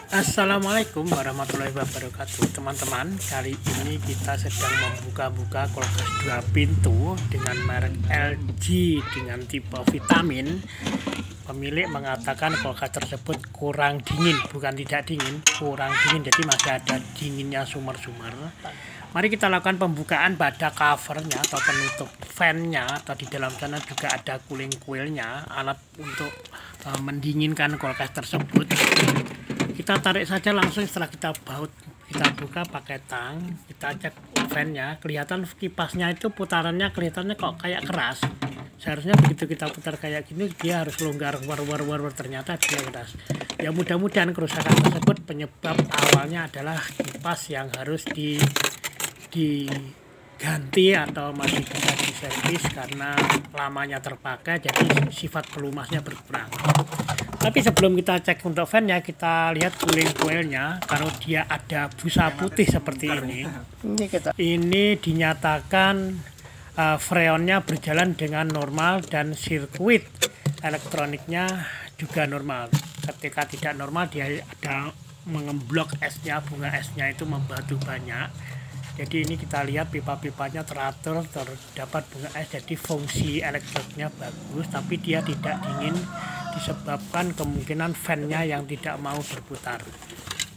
Assalamualaikum warahmatullahi wabarakatuh teman-teman. Kali ini kita sedang membuka-buka kulkas 2 pintu dengan merek LG dengan tipe vitamin. Pemilik mengatakan kulkas tersebut kurang dingin, bukan tidak dingin, kurang dingin, jadi masih ada dinginnya sumer-sumer. Mari kita lakukan pembukaan pada covernya atau penutup fan-nya, atau di dalam sana juga ada cooling coil-nya, alat untuk mendinginkan kulkas tersebut. Kita tarik saja langsung setelah kita baut, kita buka pakai tang, kita cek fan-nya, kelihatan kipasnya itu putarannya kelihatannya kok kayak keras. Seharusnya begitu kita putar kayak gini dia harus longgar, war, ternyata dia keras. Ya mudah-mudahan kerusakan tersebut penyebab awalnya adalah kipas yang harus diganti atau masih bisa diservis karena lamanya terpakai, jadi sifat pelumasnya berkurang. Tapi sebelum kita cek untuk fan-nya, kita lihat cooling coil-nya. Kalau dia ada busa putih seperti ini dinyatakan freonnya berjalan dengan normal dan sirkuit elektroniknya juga normal. Ketika tidak normal, dia ada mengemblok esnya, bunga esnya itu membatu banyak. Jadi ini kita lihat pipa-pipanya teratur, terdapat bunga es, jadi fungsi elektriknya bagus, tapi dia tidak dingin disebabkan kemungkinan fan-nya yang tidak mau berputar.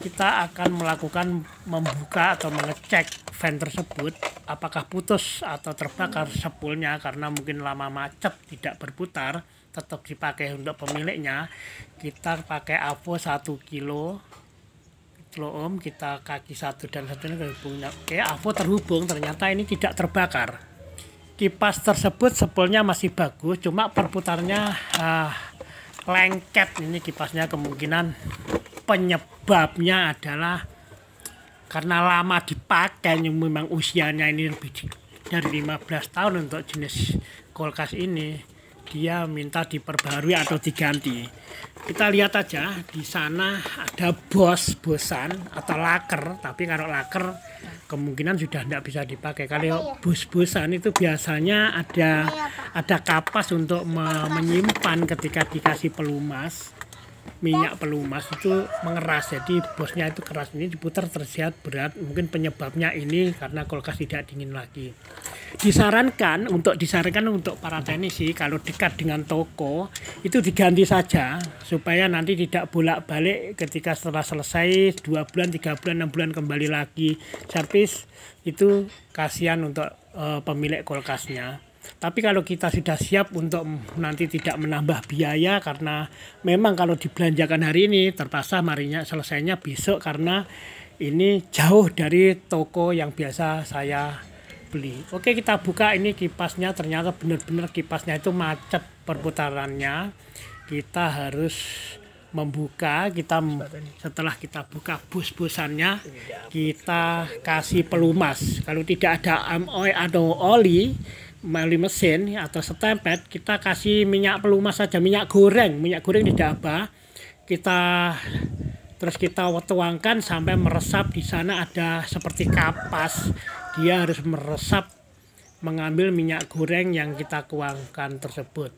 Kita akan melakukan membuka atau mengecek fan tersebut apakah putus atau terbakar spoolnya karena mungkin lama macet tidak berputar. Tetap dipakai untuk pemiliknya. Kita pakai AVO 1 kilo ohm, kita kaki 1 dan 1 ini terhubungnya. Oke, AVO terhubung, ternyata ini tidak terbakar. Kipas tersebut spoolnya masih bagus, cuma perputarnya lengket. Ini kipasnya kemungkinan penyebabnya adalah karena lama dipakai, yang memang usianya ini lebih dari 15 tahun untuk jenis kulkas ini. Dia minta diperbarui atau diganti. Kita lihat aja di sana ada bosan atau laker, tapi kalau laker kemungkinan sudah tidak bisa dipakai. Kalau bosan itu biasanya ada kapas untuk menyimpan ketika dikasih pelumas, minyak pelumas itu mengeras, jadi bosnya itu keras. Ini diputar tersihat berat, mungkin penyebabnya ini karena kulkas tidak dingin lagi. Disarankan untuk para teknisi kalau dekat dengan toko itu diganti saja supaya nanti tidak bolak-balik ketika setelah selesai 2 bulan, 3 bulan, 6 bulan kembali lagi servis. Itu kasihan untuk pemilik kulkasnya. Tapi kalau kita sudah siap untuk nanti tidak menambah biaya, karena memang kalau dibelanjakan hari ini terpaksa marinya selesainya besok karena ini jauh dari toko yang biasa saya beli. Oke, kita buka ini kipasnya, ternyata benar-benar kipasnya itu macet perputarannya. Kita harus membuka, setelah kita buka bus-busannya kita kasih pelumas. Kalau tidak ada oil atau oli mesin atau setempet, kita kasih minyak pelumas saja, minyak goreng tidak apa. Terus kita tuangkan sampai meresap. Di sana ada seperti kapas, dia harus meresap mengambil minyak goreng yang kita tuangkan tersebut.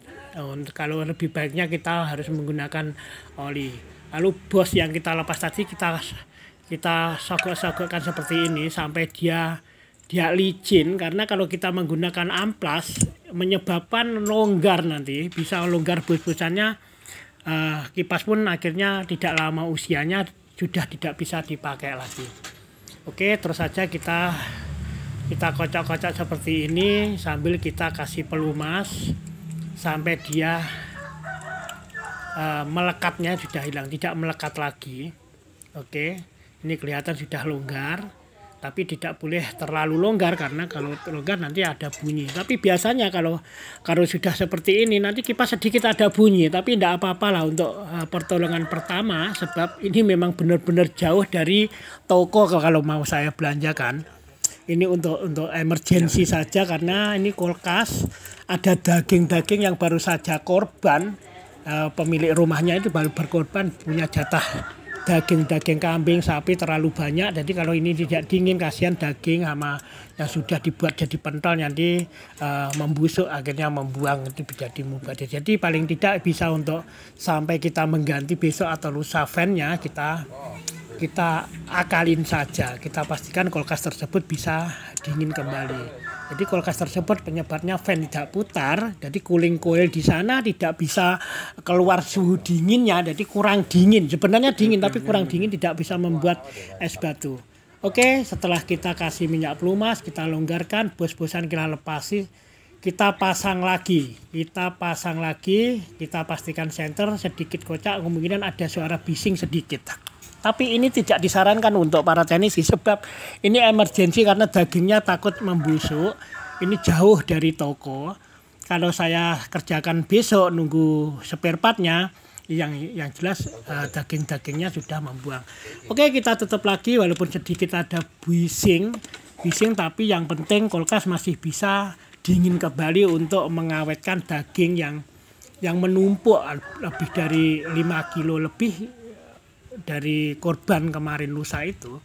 Kalau lebih baiknya kita harus menggunakan oli. Lalu bos yang kita lepas tadi kita sogok-sogokkan seperti ini sampai dia licin, karena kalau kita menggunakan amplas menyebabkan longgar, nanti bisa longgar bus-busannya. Kipas pun akhirnya tidak lama usianya sudah tidak bisa dipakai lagi. Oke, terus saja kita kocok-kocok seperti ini sambil kita kasih pelumas sampai dia melekatnya sudah hilang, tidak melekat lagi. Oke, ini kelihatan sudah longgar. Tapi tidak boleh terlalu longgar, karena kalau longgar nanti ada bunyi. Tapi biasanya kalau sudah seperti ini nanti kipas sedikit ada bunyi, tapi tidak apa-apa lah untuk pertolongan pertama, sebab ini memang benar-benar jauh dari toko kalau mau saya belanjakan. Ini untuk emergensi saja, karena ini kulkas ada daging-daging yang baru saja korban. Pemilik rumahnya itu baru berkorban, punya jatah daging kambing, sapi terlalu banyak. Jadi kalau ini tidak dingin, kasihan daging sama yang sudah dibuat jadi pentol nanti membusuk, akhirnya membuang, itu menjadi mubazir. Jadi paling tidak bisa untuk sampai kita mengganti besok atau lusa fan-nya, kita kita akalin saja, kita pastikan kulkas tersebut bisa dingin kembali. Jadi kulkas tersebut penyebabnya fan tidak putar, jadi cooling coil di sana tidak bisa keluar suhu dinginnya, jadi kurang dingin. Sebenarnya dingin tapi kurang dingin, tidak bisa membuat es batu. Oke, setelah kita kasih minyak pelumas, kita longgarkan, bos-bosan kita lepasi, kita pasang lagi, kita pastikan senter sedikit kocak, kemungkinan ada suara bising sedikit. Tapi ini tidak disarankan untuk para teknisi sebab ini emergensi karena dagingnya takut membusuk. Ini jauh dari toko. Kalau saya kerjakan besok nunggu spare partnya, yang jelas daging-dagingnya sudah membuang. Oke, kita tutup lagi walaupun sedikit ada bising tapi yang penting kulkas masih bisa dingin kembali untuk mengawetkan daging yang menumpuk lebih dari 5 kilo lebih dari korban kemarin lusa itu.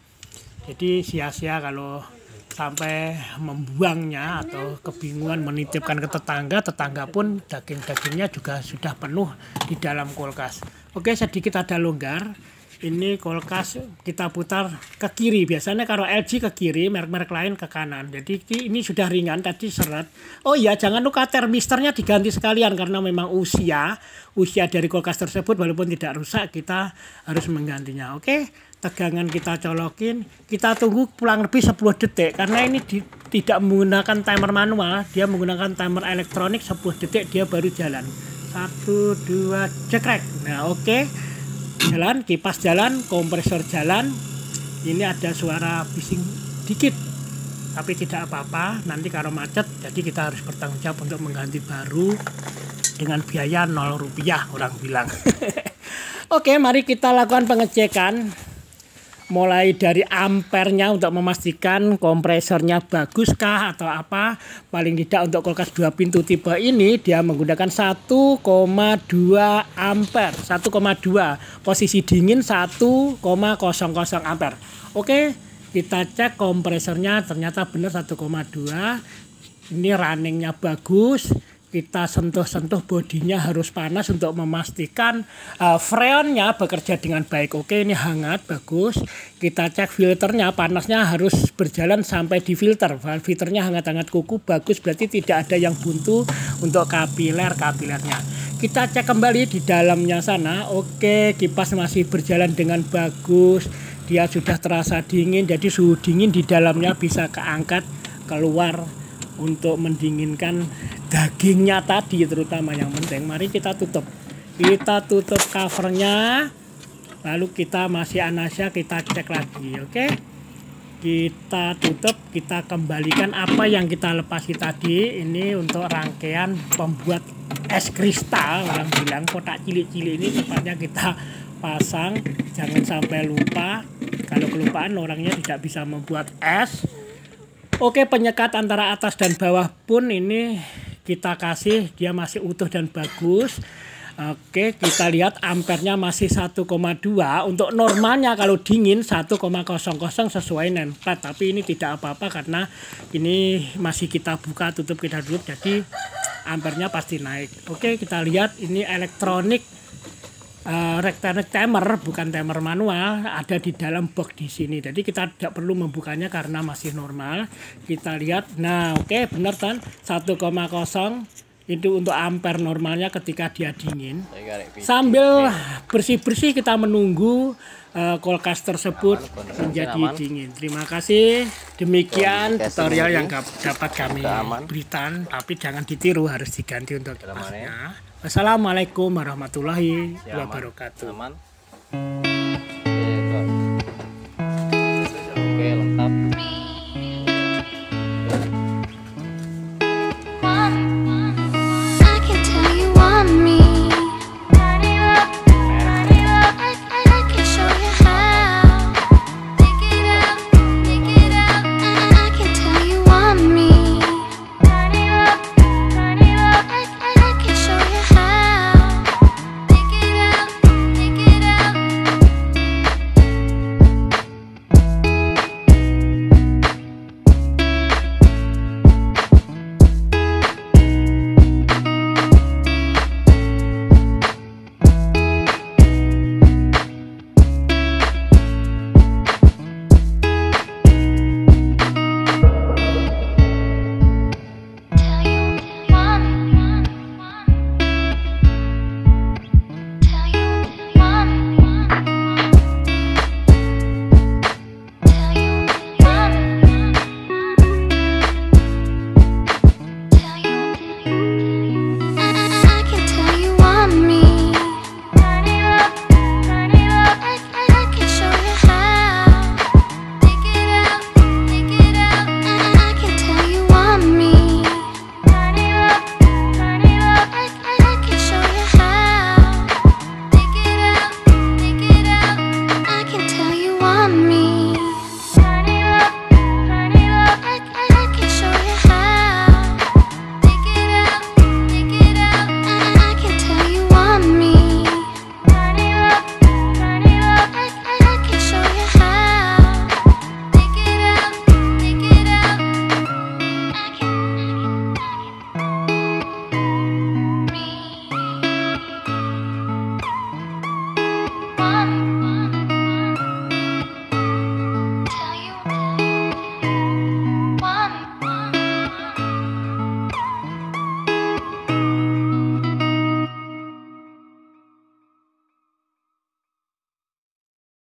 Jadi sia-sia kalau sampai membuangnya atau kebingungan menitipkan ke tetangga pun daging-dagingnya juga sudah penuh di dalam kulkas. Oke, sedikit ada longgar. Ini kulkas kita putar ke kiri. Biasanya kalau LG ke kiri, merek-merek lain ke kanan. Jadi ini sudah ringan, tadi seret. Oh iya, jangan lupa termistornya diganti sekalian karena memang usia dari kulkas tersebut walaupun tidak rusak kita harus menggantinya. Oke, tegangan kita colokin, kita tunggu kurang lebih 10 detik karena ini tidak menggunakan timer manual, dia menggunakan timer elektronik. 10 detik dia baru jalan. 1, 2, cekrek. Nah, oke. Jalan, kipas jalan, kompresor jalan. Ini ada suara bising dikit tapi tidak apa-apa, nanti kalau macet jadi kita harus bertanggung jawab untuk mengganti baru dengan biaya 0 rupiah orang bilang. Oke, mari kita lakukan pengecekan mulai dari ampernya untuk memastikan kompresornya baguskah atau apa. Paling tidak untuk kulkas 2 pintu tipe ini dia menggunakan 1,2 ampere, 1,2, posisi dingin 1,00 ampere. Oke, kita cek kompresornya ternyata benar 1,2. Ini runningnya bagus. Kita sentuh-sentuh bodinya harus panas untuk memastikan freonnya bekerja dengan baik. Oke, ini hangat, bagus. Kita cek filternya, panasnya harus berjalan sampai di filter. Filternya hangat-hangat kuku, bagus, berarti tidak ada yang buntu untuk kapilernya. Kita cek kembali di dalamnya sana. Oke, kipas masih berjalan dengan bagus. Dia sudah terasa dingin, jadi suhu dingin di dalamnya bisa keangkat keluar untuk mendinginkan dagingnya tadi, terutama yang penting. Mari kita tutup covernya, lalu kita masih anasya, kita cek lagi. Oke, kita tutup, kita kembalikan apa yang kita lepasi tadi. Ini untuk rangkaian pembuat es kristal, orang bilang kotak cilik-cilik ini tepatnya kita pasang. Jangan sampai lupa, kalau kelupaan orangnya tidak bisa membuat es. Oke, penyekat antara atas dan bawah pun ini kita kasih, dia masih utuh dan bagus. Oke, kita lihat ampernya masih 1,2. Untuk normalnya kalau dingin 1,00 sesuai nameplate. Tapi ini tidak apa-apa karena ini masih kita buka, tutup, kita tutup. Jadi ampernya pasti naik. Oke, kita lihat ini elektronik. Rectangle timer, bukan timer manual, ada di dalam box di sini. Jadi kita tidak perlu membukanya karena masih normal. Kita lihat, nah oke, benar kan 1,0 itu untuk ampere normalnya ketika dia dingin. Sambil bersih-bersih kita menunggu kulkas tersebut menjadi dingin. Terima kasih. Demikian tutorial yang dapat kami berikan, tapi jangan ditiru, harus diganti untuk kipasnya. Wassalamualaikum warahmatullahi wabarakatuh.